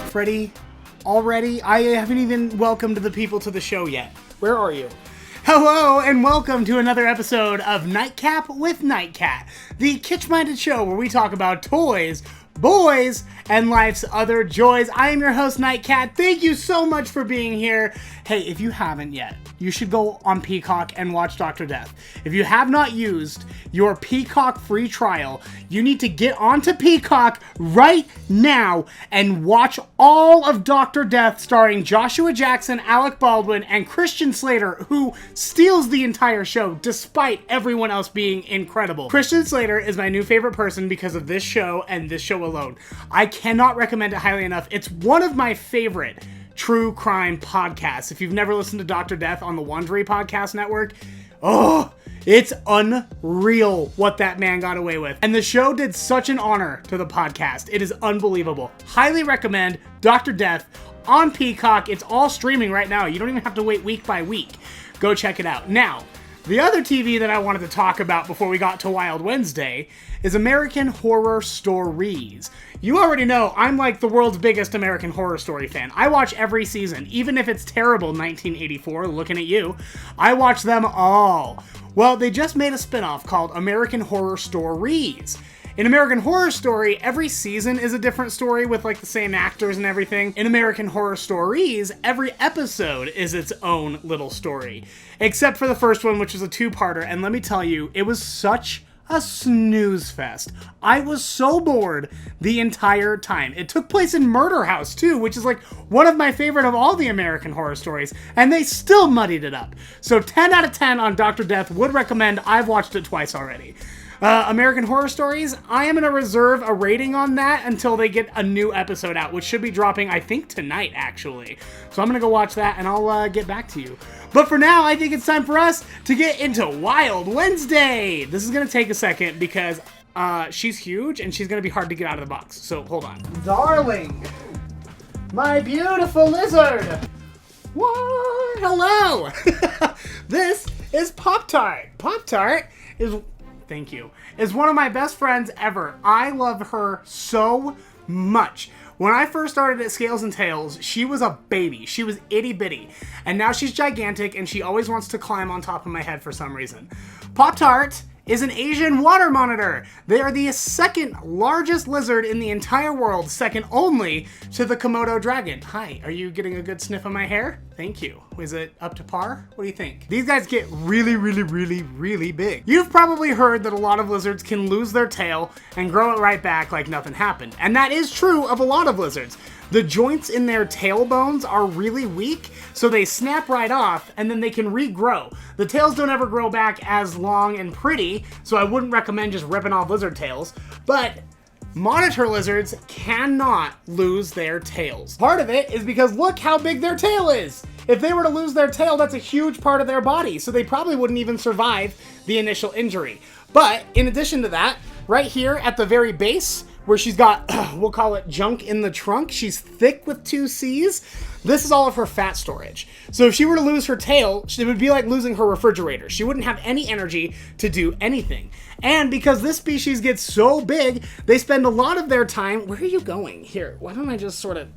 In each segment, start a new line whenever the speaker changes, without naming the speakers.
Freddie, already? I haven't even welcomed the people to the show yet. Where are you? Hello, and welcome to another episode of Nightcap with Nightcat, the kitsch-minded show where we talk about toys, boys, and life's other joys. I am your host, Nightcat. Thank you so much for being here. Hey, if you haven't yet, you should go on Peacock and watch Dr. Death. If you have not used your Peacock free trial, you need to get onto Peacock right now and watch all of Dr. Death starring Joshua Jackson, Alec Baldwin, and Christian Slater, who steals the entire show despite everyone else being incredible. Christian Slater is my new favorite person because of this show and this show alone. I cannot recommend it highly enough. It's one of my favorite true crime podcasts. If you've never listened to Dr. Death on the Wondery Podcast Network, it's unreal what that man got away with. And the show did such an honor to the podcast. It is unbelievable. Highly recommend Dr. Death on Peacock. It's all streaming right now. You don't even have to wait week by week. Go check it out. Now, the other TV that I wanted to talk about before we got to Wild Wednesday is American Horror Stories. You already know I'm like the world's biggest American Horror Story fan. I watch every season, even if it's terrible. 1984, looking at you. I watch them all. Well, they just made a spinoff called American Horror Stories. In American Horror Story, every season is a different story with like the same actors and everything. In American Horror Stories, every episode is its own little story. Except for the first one, which was a two-parter, and let me tell you, it was such a snooze fest. I was so bored the entire time. It took place in Murder House too, which is like one of my favorite of all the American Horror Stories, and they still muddied it up. So 10 out of 10 on Dr. Death, would recommend. I've watched it twice already. American Horror Stories, I am going to reserve a rating on that until they get a new episode out, which should be dropping, I think, tonight, actually. So I'm going to go watch that, and I'll get back to you. But for now, I think it's time for us to get into Wild Wednesday. This is going to take a second because she's huge, and she's going to be hard to get out of the box. So hold on. Darling, my beautiful lizard. What? Hello. This is Poptart. Poptart is... Thank you. Is one of my best friends ever. I love her so much. When I first started at Scales and Tails, she was a baby. She was itty bitty. And now she's gigantic and she always wants to climb on top of my head for some reason. Pop-Tart is an Asian water monitor. They are the second largest lizard in the entire world, second only to the Komodo dragon. Hi, are you getting a good sniff of my hair? Thank you. Is it up to par? What do you think? These guys get really, really, really, really big. You've probably heard that a lot of lizards can lose their tail and grow it right back like nothing happened. And that is true of a lot of lizards. The joints in their tail bones are really weak, so they snap right off, and then they can regrow. The tails don't ever grow back as long and pretty, so I wouldn't recommend just ripping off lizard tails, but monitor lizards cannot lose their tails. Part of it is because look how big their tail is. If they were to lose their tail, that's a huge part of their body, so they probably wouldn't even survive the initial injury. But in addition to that, right here at the very base, where she's got, we'll call it junk in the trunk. She's thick with 2 C's. This is all of her fat storage. So if she were to lose her tail, it would be like losing her refrigerator. She wouldn't have any energy to do anything. And because this species gets so big, they spend a lot of their time... Where are you going? Here, why don't I just sort of...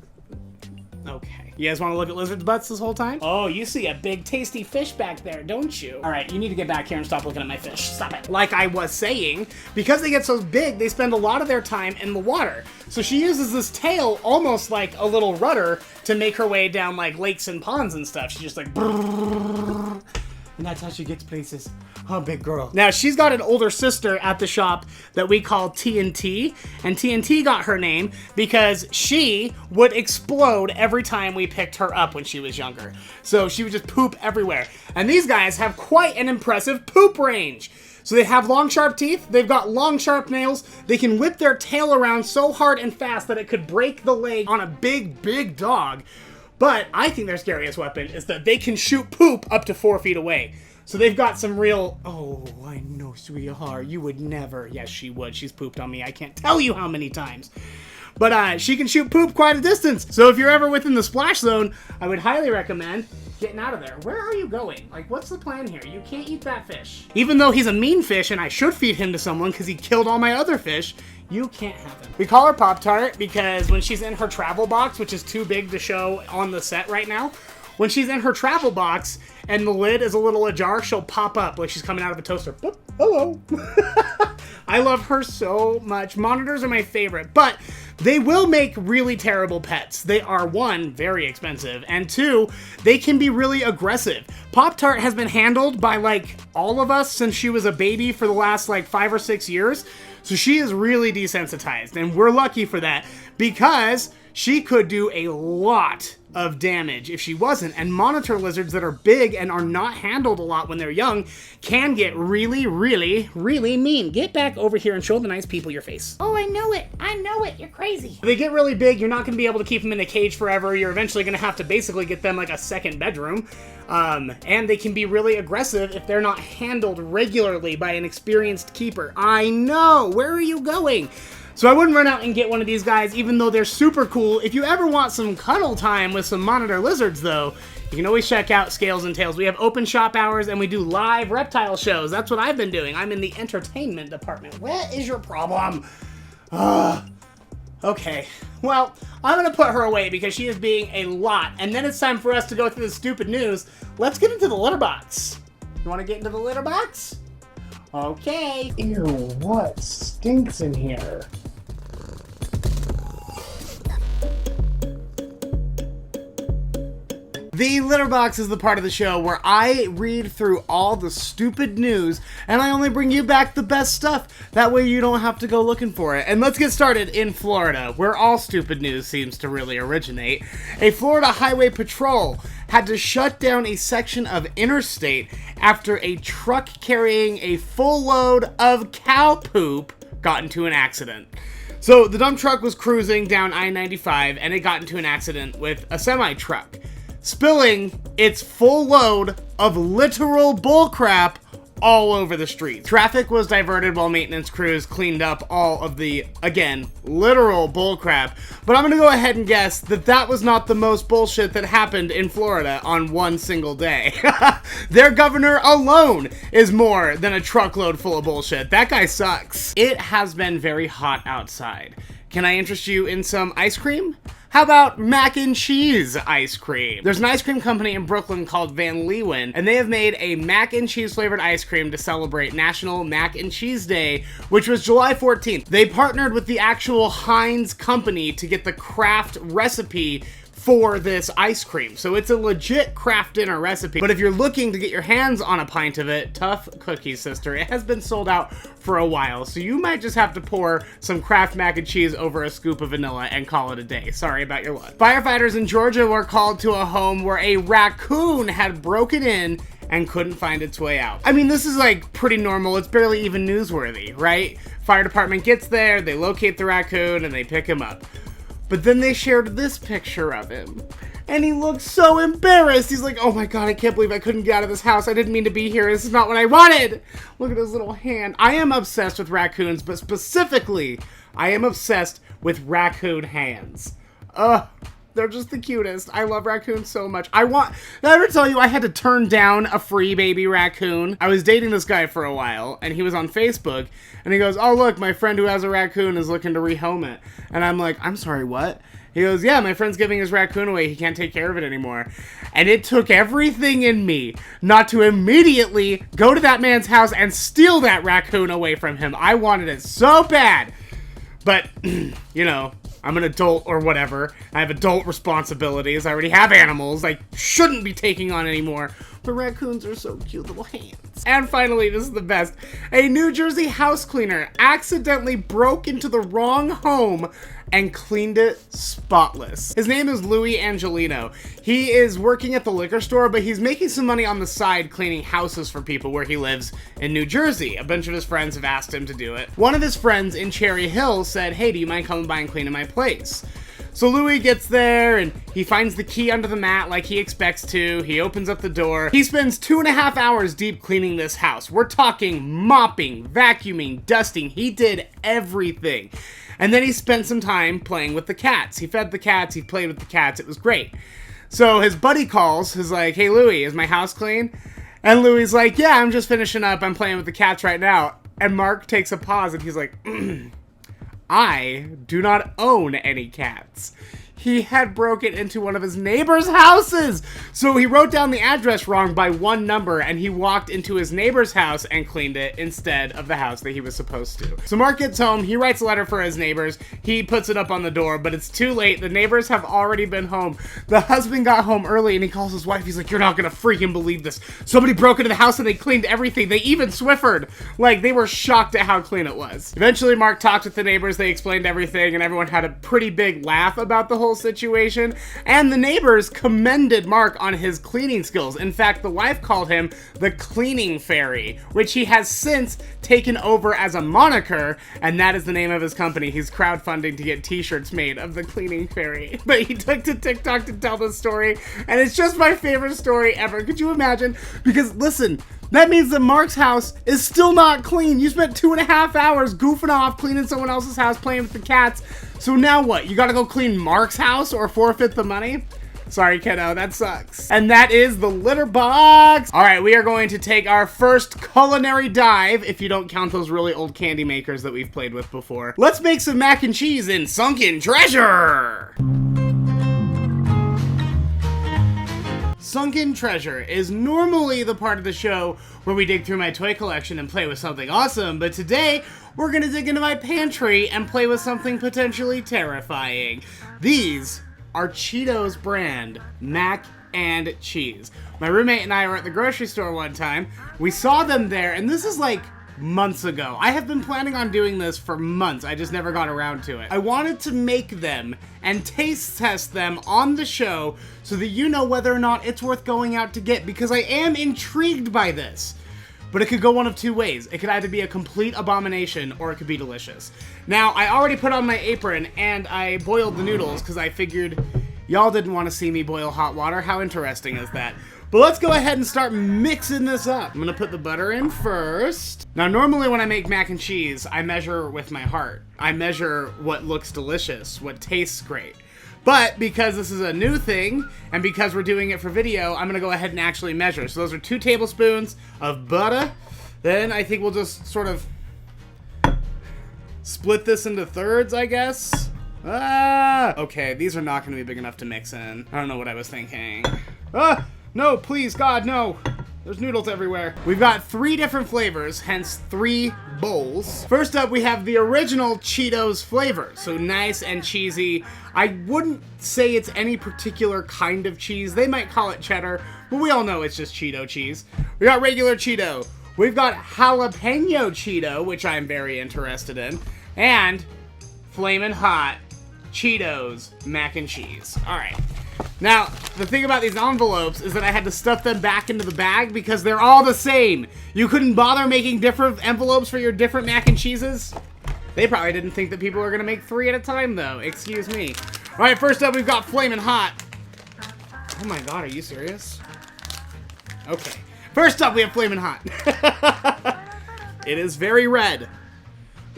Okay. You guys want to look at lizards' butts this whole time? Oh, you see a big tasty fish back there, don't you? All right, you need to get back here and stop looking at my fish. Stop it. Like I was saying, because they get so big, they spend a lot of their time in the water. So she uses this tail almost like a little rudder to make her way down like lakes and ponds and stuff. She's just like... Brrr, and that's how she gets places. Oh, big girl. Now, she's got an older sister at the shop that we call TNT, and TNT got her name because she would explode every time we picked her up when she was younger. So she would just poop everywhere. And these guys have quite an impressive poop range. So they have long, sharp teeth, they've got long, sharp nails, they can whip their tail around so hard and fast that it could break the leg on a big, big dog. But I think their scariest weapon is that they can shoot poop up to 4 feet away. So they've got some real... Oh, I know, sweetheart. You would never... Yes, she would. She's pooped on me. I can't tell you how many times. But she can shoot poop quite a distance. So if you're ever within the splash zone, I would highly recommend getting out of there. Where are you going? Like, what's the plan here? You can't eat that fish. Even though he's a mean fish and I should feed him to someone because he killed all my other fish, you can't have him. We call her Poptart because when she's in her travel box, which is too big to show on the set right now, when she's in her travel box and the lid is a little ajar, she'll pop up like she's coming out of a toaster. Boop, hello. I love her so much. Monitors are my favorite, but they will make really terrible pets. They are, one, very expensive, and two, they can be really aggressive. Poptart has been handled by like all of us since she was a baby for the last like 5 or 6 years. So she is really desensitized, and we're lucky for that because she could do a lot of damage if she wasn't. And monitor lizards that are big and are not handled a lot when they're young can get really, really, really mean. Get back over here and show the nice people your face. Oh, I know it. I know it. You're crazy. If they get really big, you're not going to be able to keep them in a cage forever. You're eventually going to have to basically get them like a second bedroom. And they can be really aggressive if they're not handled regularly by an experienced keeper. I know. Where are you going? So I wouldn't run out and get one of these guys, even though they're super cool. If you ever want some cuddle time with some monitor lizards, though, you can always check out Scales and Tails. We have open shop hours, and we do live reptile shows. That's what I've been doing. I'm in the entertainment department. What is your problem? Okay. Well, I'm going to put her away because she is being a lot. And then it's time for us to go through the stupid news. Let's get into the litter box. You want to get into the litter box? Okay. Ew, what stinks in here? The litter box is the part of the show where I read through all the stupid news and I only bring you back the best stuff. That way you don't have to go looking for it. And let's get started in Florida, where all stupid news seems to really originate. A Florida highway patrol had to shut down a section of interstate after a truck carrying a full load of cow poop got into an accident. So the dump truck was cruising down I-95 and it got into an accident with a semi-truck, spilling its full load of literal bullcrap all over the street. Traffic was diverted while maintenance crews cleaned up all of the, again, literal bullcrap. But I'm gonna go ahead and guess that that was not the most bullshit that happened in Florida on one single day. Their governor alone is more than a truckload full of bullshit. That guy sucks. It has been very hot outside. Can I interest you in some ice cream? How about mac and cheese ice cream? There's an ice cream company in Brooklyn called Van Leeuwen, and they have made a mac and cheese flavored ice cream to celebrate National Mac and Cheese Day, which was July 14th. They partnered with the actual Heinz company to get the Kraft recipe for this ice cream. So it's a legit Kraft dinner recipe. But if you're looking to get your hands on a pint of it, tough cookie, sister. It has been sold out for a while. So you might just have to pour some Kraft mac and cheese over a scoop of vanilla and call it a day. Sorry about your luck. Firefighters in Georgia were called to a home where a raccoon had broken in and couldn't find its way out. I mean, this is like pretty normal. It's barely even newsworthy, right? Fire department gets there, they locate the raccoon, and they pick him up. But then they shared this picture of him, and he looked so embarrassed. He's like, oh my God, I can't believe I couldn't get out of this house. I didn't mean to be here. This is not what I wanted. Look at his little hand. I am obsessed with raccoons, but specifically, I am obsessed with raccoon hands. They're just the cutest. I love raccoons so much. Did I ever tell you I had to turn down a free baby raccoon? I was dating this guy for a while, and he was on Facebook, and he goes, oh look, my friend who has a raccoon is looking to rehome it. And I'm like, I'm sorry, what? He goes, yeah, my friend's giving his raccoon away. He can't take care of it anymore. And it took everything in me not to immediately go to that man's house and steal that raccoon away from him. I wanted it so bad. But, you know, I'm an adult or whatever. I have adult responsibilities. I already have animals I shouldn't be taking on anymore. But raccoons are so cute little hands. And finally, this is the best. A New Jersey house cleaner accidentally broke into the wrong home and cleaned it spotless. His name is Louis Angelino. He is working at the liquor store, but he's making some money on the side cleaning houses for people where he lives in New Jersey. A bunch of his friends have asked him to do it. One of his friends in Cherry Hill said, hey, do you mind coming by and cleaning my place? So Louis gets there and he finds the key under the mat like he expects to. He opens up the door. He spends 2.5 hours deep cleaning this house. We're talking mopping, vacuuming, dusting. He did everything. And then he spent some time playing with the cats. He fed the cats. He played with the cats. It was great. So his buddy calls. He's like, hey, Louis, is my house clean? And Louis's like, yeah, I'm just finishing up. I'm playing with the cats right now. And Mark takes a pause and he's like, I do not own any cats. He had broken into one of his neighbor's houses. So he wrote down the address wrong by one number and he walked into his neighbor's house and cleaned it instead of the house that he was supposed to. So Mark gets home, he writes a letter for his neighbors, he puts it up on the door, but it's too late. The neighbors have already been home. The husband got home early and he calls his wife. He's like, you're not gonna freaking believe this. Somebody broke into the house and they cleaned everything. They even Swiffered. Like, they were shocked at how clean it was. Eventually Mark talked with the neighbors, they explained everything, and everyone had a pretty big laugh about the whole situation, and the neighbors commended Mark on his cleaning skills. In fact, the wife called him the cleaning fairy, which he has since taken over as a moniker, and that is the name of his company. He's crowdfunding to get t-shirts made of the cleaning fairy. But he took to TikTok to tell the story, and it's just my favorite story ever. Could you imagine? Because listen, that means that Mark's house is still not clean. You spent 2.5 hours goofing off, cleaning someone else's house, playing with the cats. So now what? You gotta go clean Mark's house or forfeit the money? Sorry, kiddo, that sucks. And that is the litter box. All right, we are going to take our first culinary dive, if you don't count those really old candy makers that we've played with before. Let's make some mac and cheese in Sunken Treasure. Sunken Treasure is normally the part of the show where we dig through my toy collection and play with something awesome, but today we're gonna dig into my pantry and play with something potentially terrifying. These are Cheetos brand mac and cheese. My roommate and I were at the grocery store one time. We saw them there, and this is like months ago. I have been planning on doing this for months. I just never got around to it. I wanted to make them and taste test them on the show so that you know whether or not it's worth going out to get, because I am intrigued by this. But it could go one of two ways. It could either be a complete abomination or it could be delicious. Now, I already put on my apron and I boiled the noodles because I figured y'all didn't want to see me boil hot water. How interesting is that? But let's go ahead and start mixing this up. I'm gonna put the butter in first. Now, normally when I make mac and cheese, I measure with my heart. I measure what looks delicious, what tastes great. But because this is a new thing, and because we're doing it for video, I'm gonna go ahead and actually measure. So those are 2 tablespoons of butter. Then I think we'll just sort of split this into thirds, I guess. Okay, these are not gonna be big enough to mix in. I don't know what I was thinking. No, please, God, no. There's noodles everywhere. We've got 3 different flavors, hence 3 bowls. First up, we have the original Cheetos flavor, so nice and cheesy. I wouldn't say it's any particular kind of cheese. They might call it cheddar, but we all know it's just Cheeto cheese. We got regular Cheeto. We've got jalapeno Cheeto, which I'm very interested in, and flamin' hot Cheetos mac and cheese. All right. Now, the thing about these envelopes is that I had to stuff them back into the bag because they're all the same. You couldn't bother making different envelopes for your different mac and cheeses? They probably didn't think that people were going to make 3 at a time, though. Excuse me. All right, first up, we've got Flamin' Hot. Oh my God, are you serious? Okay. First up, we have Flamin' Hot. It is very red.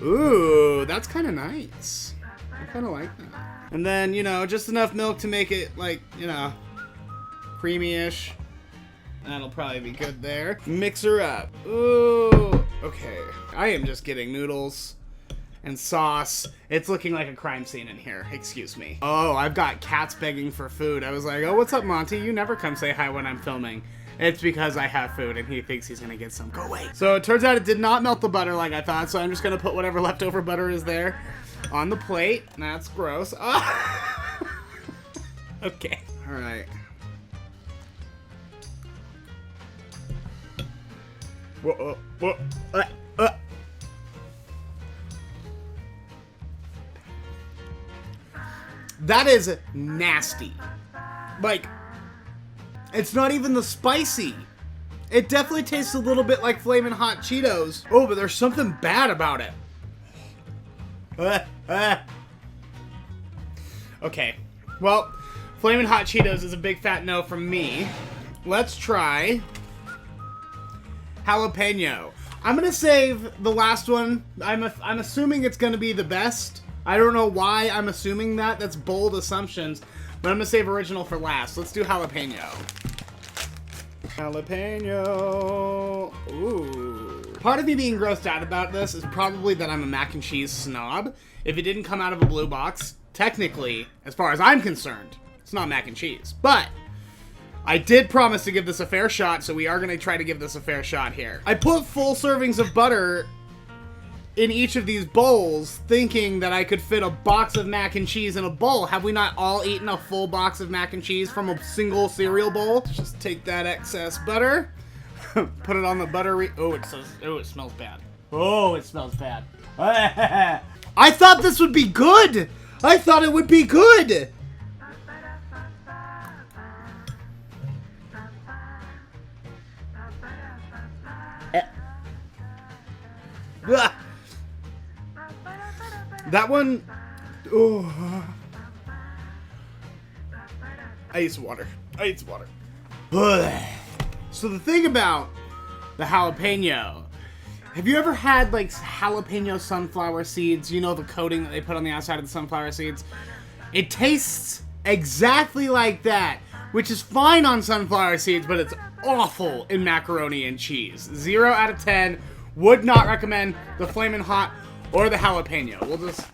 Ooh, that's kind of nice. I kind of like that. And then, you know, just enough milk to make it, like, you know, creamy-ish. That'll probably be good there. Mix her up. Ooh, okay. I am just getting noodles and sauce. It's looking like a crime scene in here. Excuse me. Oh, I've got cats begging for food. I was like, oh, what's up, Monty? You never come say hi when I'm filming. It's because I have food and he thinks he's gonna get some. Go away. So it turns out it did not melt the butter like I thought, so I'm just gonna put whatever leftover butter is there on the plate. That's gross. Oh. Okay. All right. Whoa, whoa, That is nasty. Like, it's not even the spicy. It definitely tastes a little bit like Flamin' Hot Cheetos. Oh, but there's something bad about it. Okay. Well, Flamin' Hot Cheetos is a big fat no from me. Let's try jalapeno. I'm gonna save the last one. I'm assuming it's gonna be the best. I don't know why I'm assuming that. That's bold assumptions. But I'm gonna save original for last. Let's do jalapeno. Jalapeno. Ooh. Part of me being grossed out about this is probably that I'm a mac and cheese snob. If it didn't come out of a blue box, technically, as far as I'm concerned, it's not mac and cheese. But I did promise to give this a fair shot, so we are gonna try to give this a fair shot here. I put full servings of butter in each of these bowls, thinking that I could fit a box of mac and cheese in a bowl. Have we not all eaten a full box of mac and cheese from a single cereal bowl? Just take that excess butter, put it on the buttery. Oh, it smells bad. Oh, it smells bad. I thought this would be good. I thought it would be good. That one, oh. I need some water. So the thing about the jalapeno, have you ever had like jalapeno sunflower seeds? You know, the coating that they put on the outside of the sunflower seeds? It tastes exactly like that, which is fine on sunflower seeds, but it's awful in macaroni and cheese. 0 out of 10. Would not recommend the Flamin' Hot or the jalapeno. We'll just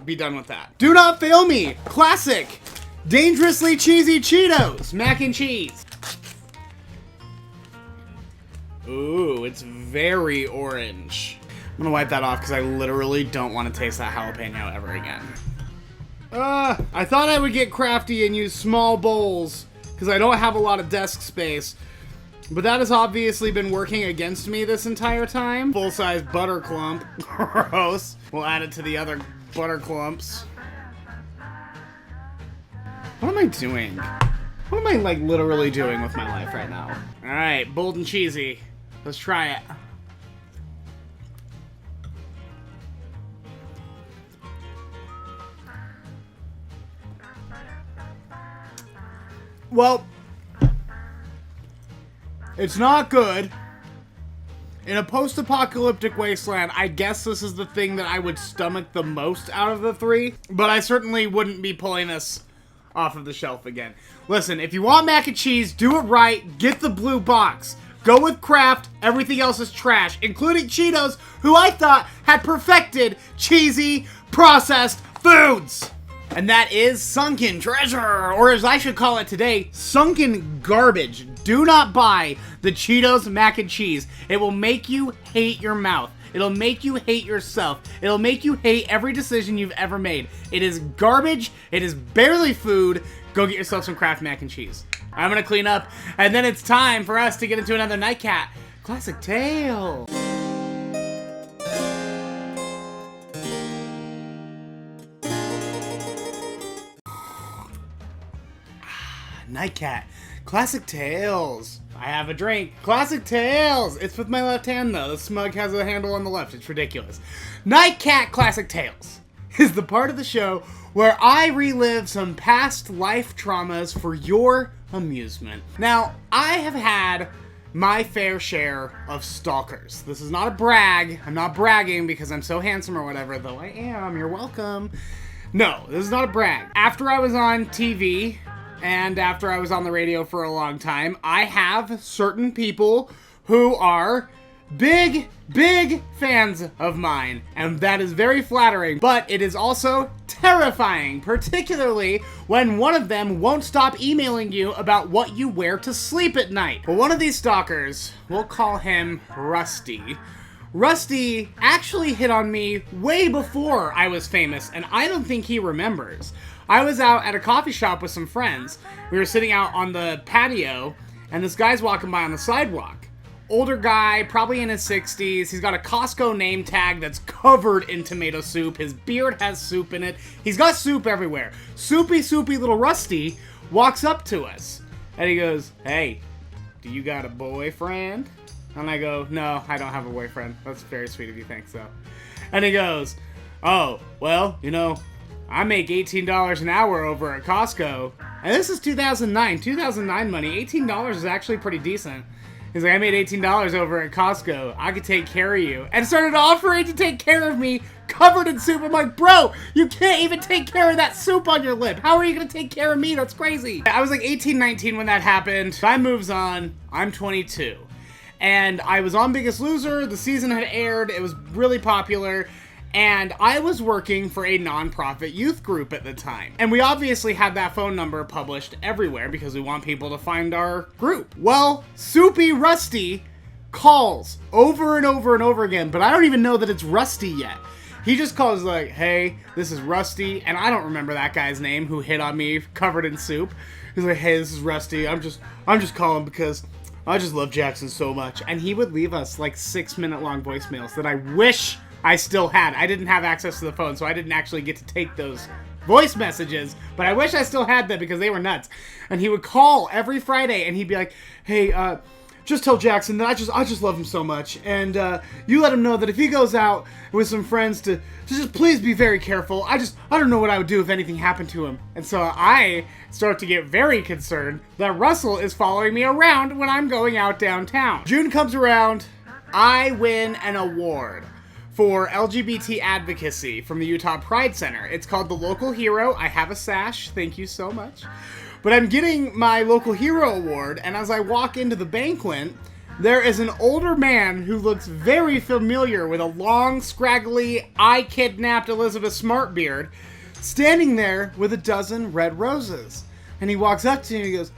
be done with that. Do not fail me. Classic. Dangerously cheesy Cheetos. Mac and cheese. Ooh, it's very orange. I'm gonna wipe that off because I literally don't want to taste that jalapeno ever again. I thought I would get crafty and use small bowls because I don't have a lot of desk space. But that has obviously been working against me this entire time. Full-size butter clump. Gross. We'll add it to the other butter clumps. What am I doing? What am I, like, literally doing with my life right now? Alright, bold and cheesy. Let's try it. Well, it's not good. In a post-apocalyptic wasteland, I guess this is the thing that I would stomach the most out of the three, but I certainly wouldn't be pulling this off of the shelf again. Listen, if you want mac and cheese, do it right, get the blue box. Go with Kraft, everything else is trash, including Cheetos, who I thought had perfected cheesy, processed foods. And that is sunken treasure, or as I should call it today, sunken garbage. Do not buy the Cheetos mac and cheese. It will make you hate your mouth. It'll make you hate yourself. It'll make you hate every decision you've ever made. It is garbage. It is barely food. Go get yourself some Kraft Mac and Cheese. I'm gonna clean up, and then it's time for us to get into another Nightcat Classic Tale. Nightcat Classic Tales. I have a drink. Classic Tales. It's with my left hand though. The smug has a handle on the left. It's ridiculous. Nightcat Classic Tales is the part of the show where I relive some past life traumas for your amusement. Now, I have had my fair share of stalkers. This is not a brag. I'm not bragging because I'm so handsome or whatever, though I am. You're welcome. No, this is not a brag. After I was on TV, and after I was on the radio for a long time, I have certain people who are big fans of mine, and that is very flattering, but it is also terrifying, particularly when one of them won't stop emailing you about what you wear to sleep at night. But one of these stalkers, we'll call him Rusty. Rusty actually hit on me way before I was famous, and I don't think he remembers. I was out at a coffee shop with some friends. We were sitting out on the patio, and this guy's walking by on the sidewalk. Older guy, probably in his 60s. He's got a Costco name tag that's covered in tomato soup. His beard has soup in it. He's got soup everywhere. Soupy little Rusty walks up to us, and he goes, "Hey, do you got a boyfriend?" And I go, "No, I don't have a boyfriend." "That's very sweet of you, thanks, though." And he goes, "Oh, well, you know, I make $18 an hour over at Costco. And this is 2009. 2009 money. $18 is actually pretty decent. He's like, I made $18 over at Costco. I could take care of you. And started offering to take care of me covered in soup. I'm like, bro, you can't even take care of that soup on your lip. How are you going to take care of me? That's crazy. I was like 18, 19 when that happened. Time moves on. I'm 22. And I was on Biggest Loser. The season had aired. It was really popular. And I was working for a nonprofit youth group at the time. And we obviously had that phone number published everywhere because we want people to find our group. Well, Soupy Rusty calls over and over and over again, but I don't even know that it's Rusty yet. He just calls like, hey, this is Rusty, and I don't remember that guy's name who hit on me covered in soup. He's like, hey, this is Rusty. I'm just calling because I just love Jackson so much. And he would leave us like 6-minute long voicemails that I wish I still had. I didn't have access to the phone, so I didn't actually get to take those voice messages, but I wish I still had them because they were nuts. And he would call every Friday, and he'd be like, hey, just tell Jackson that I just love him so much, and you let him know that if he goes out with some friends to just please be very careful. I don't know what I would do if anything happened to him. And so I start to get very concerned that Russell is following me around when I'm going out downtown. June comes around, I win an award for LGBT advocacy from the Utah Pride Center. It's called the Local Hero. I have a sash, thank you so much. But I'm getting my Local Hero award, and as I walk into the banquet, there is an older man who looks very familiar with a long, scraggly, I kidnapped Elizabeth Smart beard, standing there with a dozen red roses. And he walks up to me and he goes,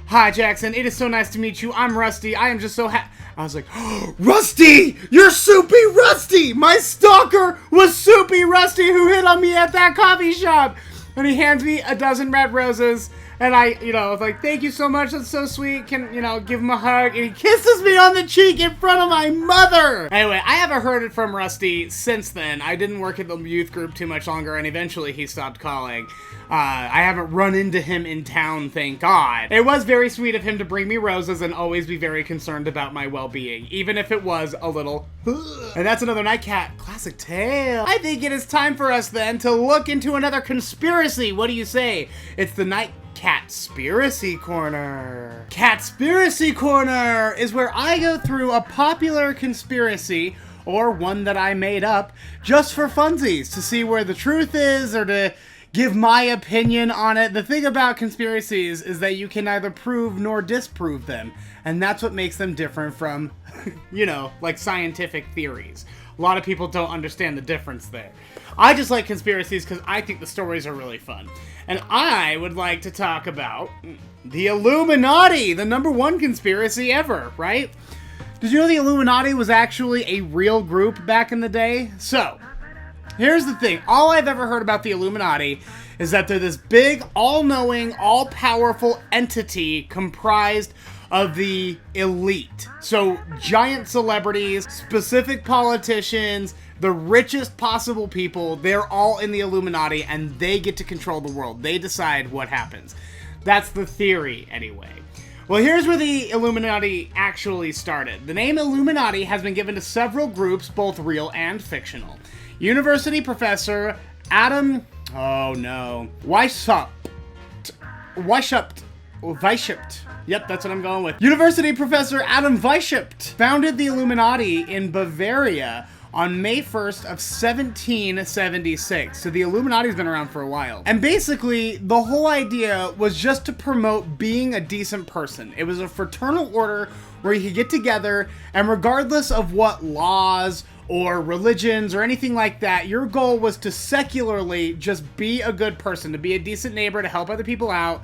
hi, Jackson, it is so nice to meet you. I'm Rusty. I am just so happy. I was like, oh, Rusty! You're Soupy Rusty! My stalker was Soupy Rusty who hit on me at that coffee shop! And he hands me a dozen red roses, and I, was like, thank you so much, that's so sweet, can, give him a hug, and he kisses me on the cheek in front of my mother! Anyway, I haven't heard it from Rusty since then. I didn't work at the youth group too much longer, and eventually he stopped calling. I haven't run into him in town, thank God. It was very sweet of him to bring me roses and always be very concerned about my well-being, even if it was a little And that's another Nightcat Classic Tale. I think it is time for us then to look into another conspiracy. What do you say? It's the CATSPIRACY Corner. CATSPIRACY Corner is where I go through a popular conspiracy or one that I made up just for funsies to see where the truth is or to give my opinion on it. The thing about conspiracies is that you can neither prove nor disprove them, and that's what makes them different from, like scientific theories. A lot of people don't understand the difference there. I just like conspiracies because I think the stories are really fun. And I would like to talk about the Illuminati, the #1 conspiracy ever, right? Did you know the Illuminati was actually a real group back in the day? So, here's the thing. All I've ever heard about the Illuminati is that they're this big, all-knowing, all-powerful entity comprised of the elite. So, giant celebrities, specific politicians, the richest possible people, they're all in the Illuminati, and they get to control the world. They decide what happens. That's the theory, anyway. Well, here's where the Illuminati actually started. The name Illuminati has been given to several groups, both real and fictional. University professor Adam, Weishaupt. Yep, that's what I'm going with. University professor Adam Weishaupt founded the Illuminati in Bavaria on May 1st of 1776. So the Illuminati's been around for a while. And basically, the whole idea was just to promote being a decent person. It was a fraternal order where you could get together, and regardless of what laws or religions or anything like that, your goal was to secularly just be a good person, to be a decent neighbor, to help other people out.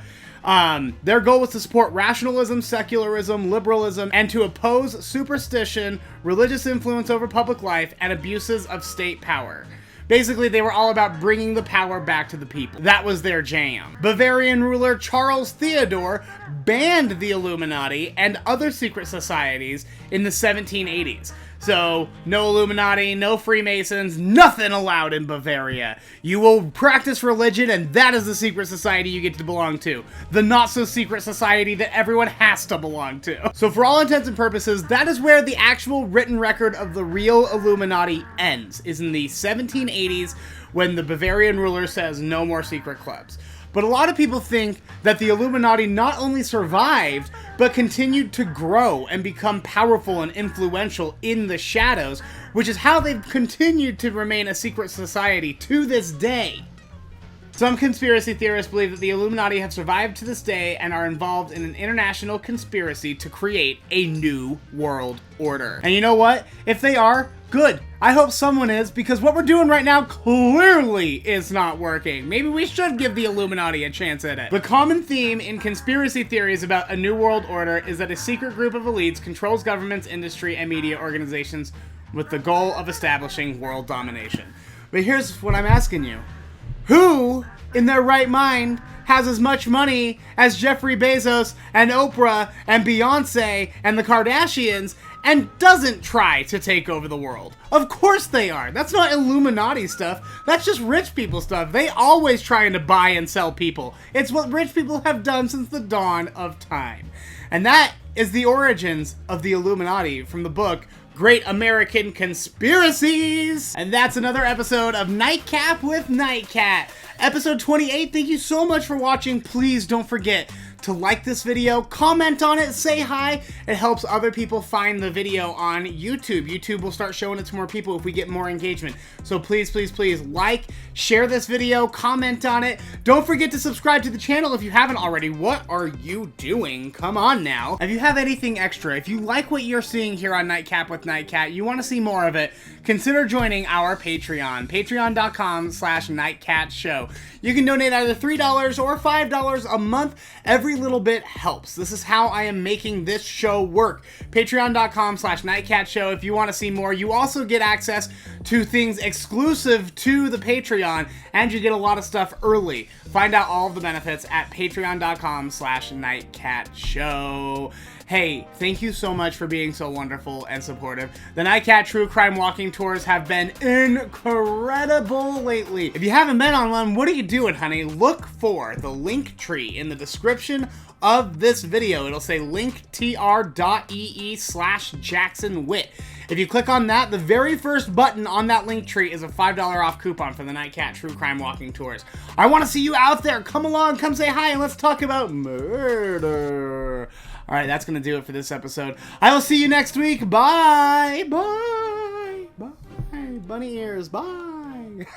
Their goal was to support rationalism, secularism, liberalism, and to oppose superstition, religious influence over public life, and abuses of state power. Basically, they were all about bringing the power back to the people. That was their jam. Bavarian ruler Charles Theodore banned the Illuminati and other secret societies in the 1780s. So, no Illuminati, no Freemasons, nothing allowed in Bavaria. You will practice religion, and that is the secret society you get to belong to. The not-so-secret society that everyone has to belong to. So for all intents and purposes, that is where the actual written record of the real Illuminati ends, is in the 1780s, when the Bavarian ruler says no more secret clubs. But a lot of people think that the Illuminati not only survived, but continued to grow and become powerful and influential in the shadows, which is how they've continued to remain a secret society to this day. Some conspiracy theorists believe that the Illuminati have survived to this day and are involved in an international conspiracy to create a new world order. And you know what? If they are, good. I hope someone is, because what we're doing right now clearly is not working. Maybe we should give the Illuminati a chance at it. The common theme in conspiracy theories about a new world order is that a secret group of elites controls governments, industry, and media organizations with the goal of establishing world domination. But here's what I'm asking you. Who, in their right mind, has as much money as Jeffrey Bezos and Oprah and Beyonce and the Kardashians and doesn't try to take over the world? Of course they are. That's not Illuminati stuff. That's just rich people stuff. They always trying to buy and sell people. It's what rich people have done since the dawn of time. And that is the origins of the Illuminati from the book Great American Conspiracies. And that's another episode of Nightcap with Nightcat. Episode 28, thank you so much for watching. Please don't forget to like this video, comment on it, say hi. It helps other people find the video on YouTube. YouTube will start showing it to more people if we get more engagement. So please, please, please like, share this video, comment on it. Don't forget to subscribe to the channel if you haven't already. What are you doing? Come on now. If you have anything extra, if you like what you're seeing here on Nightcap with Nightcat, you want to see more of it, consider joining our Patreon, patreon.com/nightcatshow. You can donate either $3 or $5 a month. Every little bit helps. This is how I am making this show work. Patreon.com/nightcatshow. If you want to see more, you also get access to things exclusive to the Patreon, and you get a lot of stuff early. Find out all of the benefits at patreon.com/nightcatshow. Hey, thank you so much for being so wonderful and supportive. The Nightcat True Crime Walking Tours have been incredible lately. If you haven't been on one, what are you doing, honey? Look for the link tree in the description of this video. It'll say linktr.ee/JacksonWitt. If you click on that, the very first button on that link tree is a $5 off coupon for the Nightcat True Crime Walking Tours. I want to see you out there. Come along, come say hi, and let's talk about murder. All right, that's going to do it for this episode. I will see you next week. Bye. Bye. Bye. Bunny ears. Bye.